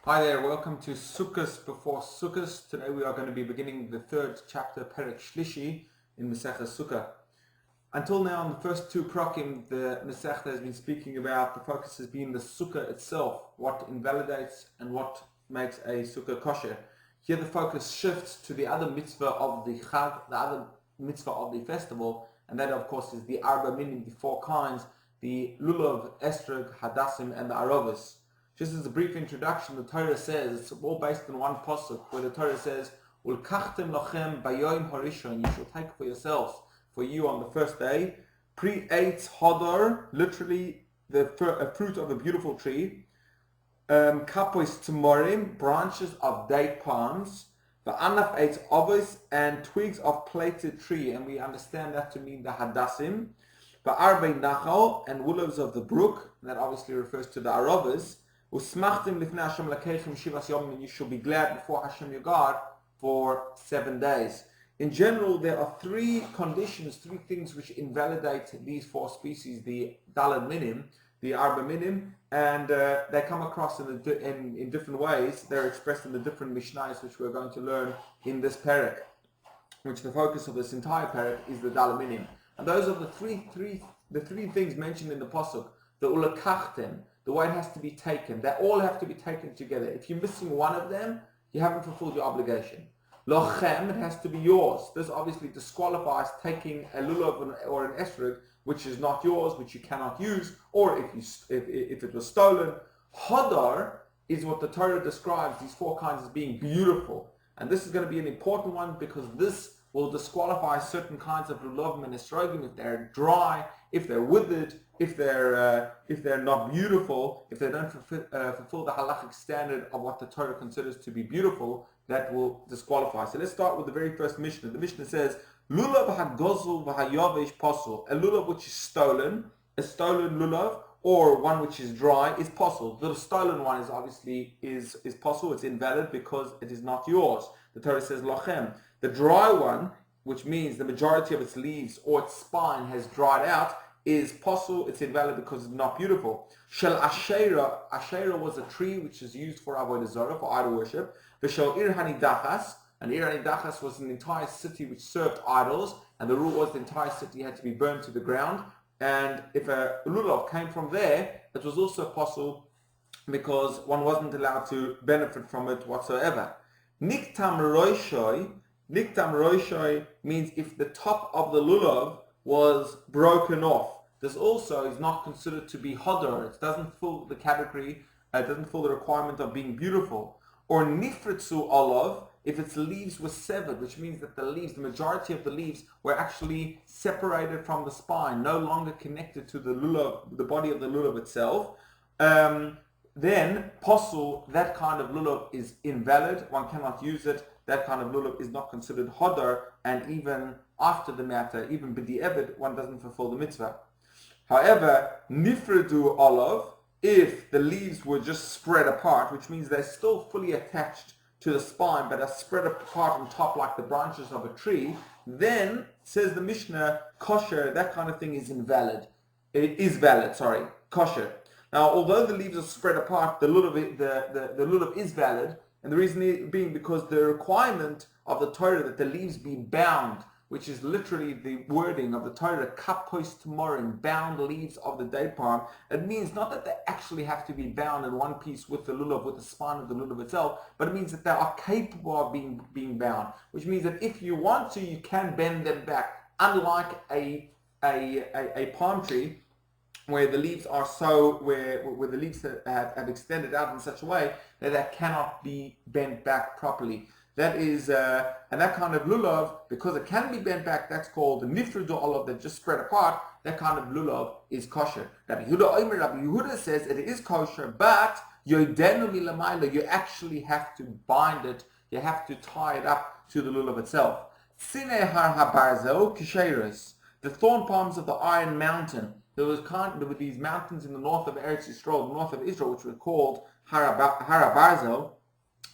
Hi there, welcome to Sukkos before Sukkos. Today we are going to be beginning the third chapter, Perek Shlishi, in Masechta Sukkah. Until now, in the first two prakim, the Masechta has been speaking about, the focus has been the Sukkah itself, what invalidates and what makes a Sukkah kosher. Here the focus shifts to the other mitzvah of the Chag, the other mitzvah of the festival, and that of course is the Arba Minim, the four kinds, the Lulav, Estrog, Hadassim, and the Arovas. Just as a brief introduction, the Torah says, it's all based on one pasuk, where the Torah says, "Ulkachtem lachem bayom harishon," you shall take for yourselves, for you on the first day, pre-eitz hodor, literally a fruit of a beautiful tree, kapois timorim, branches of date palms, va'anaf eitz avos, and twigs of plaited tree, and we understand that to mean the hadassim, va'arvei nachal, and willows of the brook, and that obviously refers to the arovas. Usmachtim lifnei Hashem lakeichem shivas yomim, and you shall be glad before Hashem your God for 7 days. In general, there are three conditions, three things which invalidate these four species, the dalad minim, the arba minim, and they come across in different ways. They're expressed in the different mishnayos which we're going to learn in this perek, which the focus of this entire perek is the dalad minim. And those are the three things mentioned in the pasuk, the ulakachtem, the way it has to be taken. They all have to be taken together. If you're missing one of them, you haven't fulfilled your obligation. Lochem, it has to be yours. This obviously disqualifies taking a lulav or an esrog, which is not yours, which you cannot use, or if it was stolen. Hodar is what the Torah describes these four kinds as being beautiful. And this is going to be an important one because this will disqualify certain kinds of lulavim and esrogim if they're dry, if they're withered, if they're not beautiful, if they don't fulfill the halachic standard of what the Torah considers to be beautiful, that will disqualify. So let's start with the very first Mishnah. The Mishnah says, "Lulav hagozul v'hayavesh pasul." A lulav which is stolen, a stolen lulav, or one which is dry, is pasul. The stolen one is obviously is pasul. It's invalid because it is not yours. The Torah says lachem. The dry one, which means the majority of its leaves or its spine has dried out, is pasul. It's invalid because it's not beautiful. Shel Asherah. Asherah was a tree which is used for avodah zarah, for idol worship. V'shel Ir Hanidachas. And Ir Hanidachas was an entire city which served idols, and the rule was the entire city had to be burned to the ground. And if a lulav came from there, it was also pasul because one wasn't allowed to benefit from it whatsoever. Niktam roishoi. Niktam roishoi means if the top of the lulav was broken off. This also is not considered to be hodor. It doesn't fill the category, it doesn't fill the requirement of being beautiful. Or nifritzu olav, if its leaves were severed, which means that the majority of the leaves were actually separated from the spine, no longer connected to the lulav, the body of the lulav itself, then pasul, that kind of lulav is invalid. One cannot use it. That kind of lulav is not considered hodor, and even after the matter, even b'di'evid, one doesn't fulfill the mitzvah. However, nifredu olav, if the leaves were just spread apart, which means they're still fully attached to the spine, but are spread apart on top like the branches of a tree, then, says the Mishnah, kosher, that kind of thing is invalid. It is valid, kosher. Now, although the leaves are spread apart, the lulav is valid, and the reason being because the requirement of the Torah that the leaves be bound, which is literally the wording of the Torah, kapois timorim, bound leaves of the date palm. It means not that they actually have to be bound in one piece with the lulav, with the spine of the lulav itself, but it means that they are capable of being bound, which means that if you want to, you can bend them back, unlike a palm tree, where the leaves are where the leaves have extended out in such a way that they cannot be bent back properly. That is, and that kind of lulav, because it can be bent back, that's called the nifredu olav, that just spread apart. That kind of lulav is kosher. Rabbi Yehuda says it is kosher, but yodenu milamayla, you actually have to bind it, you have to tie it up to the lulav itself. Sinei har habarzel kisheres, the thorn palms of the Iron Mountain. There were these mountains in the north of Eretz Yisrael, the north of Israel, which were called Harabarzel,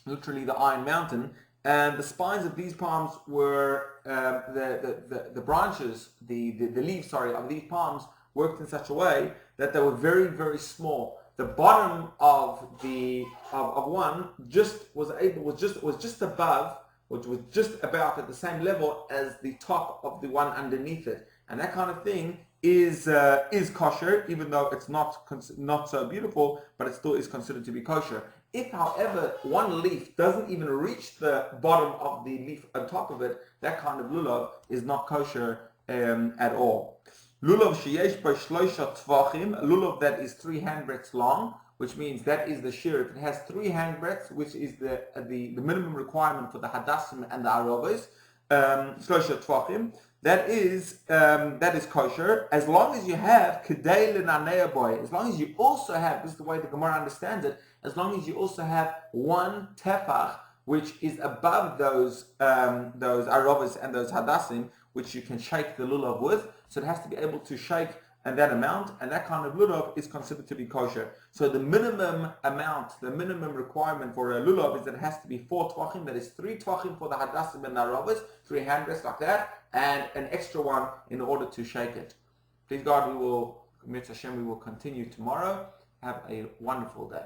literally the Iron Mountain. And the spines of these palms were the branches, the leaves, of these palms worked in such a way that they were very, very small. the bottom of the of one was just above, which was just about at the same level as the top of the one underneath it, and that kind of thing is kosher, even though it's not so beautiful, but it still is considered to be kosher. If, however, one leaf doesn't even reach the bottom of the leaf on top of it, that kind of lulav is not kosher at all. Lulav sheyesh bo shloisha tvachim, a lulav that is 3 handbreadths long, which means that is the shear. If it has 3 handbreadths, which is the minimum requirement for the hadassim and the arovos, shloisha tvachim, that is kosher, as long as you have kedei l'nanei boy, as long as you also have, this is the way the Gemara understands it, as long as you also have 1 tefach, which is above those arovos and those hadassim, which you can shake the lulav with. So it has to be able to shake and that amount, and that kind of lulav is considered to be kosher. So the minimum amount, the minimum requirement for a lulav is that it has to be 4 tvachim, that is 3 tvachim for the hadassim and arovos, 3 handbreadths like that, and an extra one in order to shake it. Please God, we will continue tomorrow. Have a wonderful day.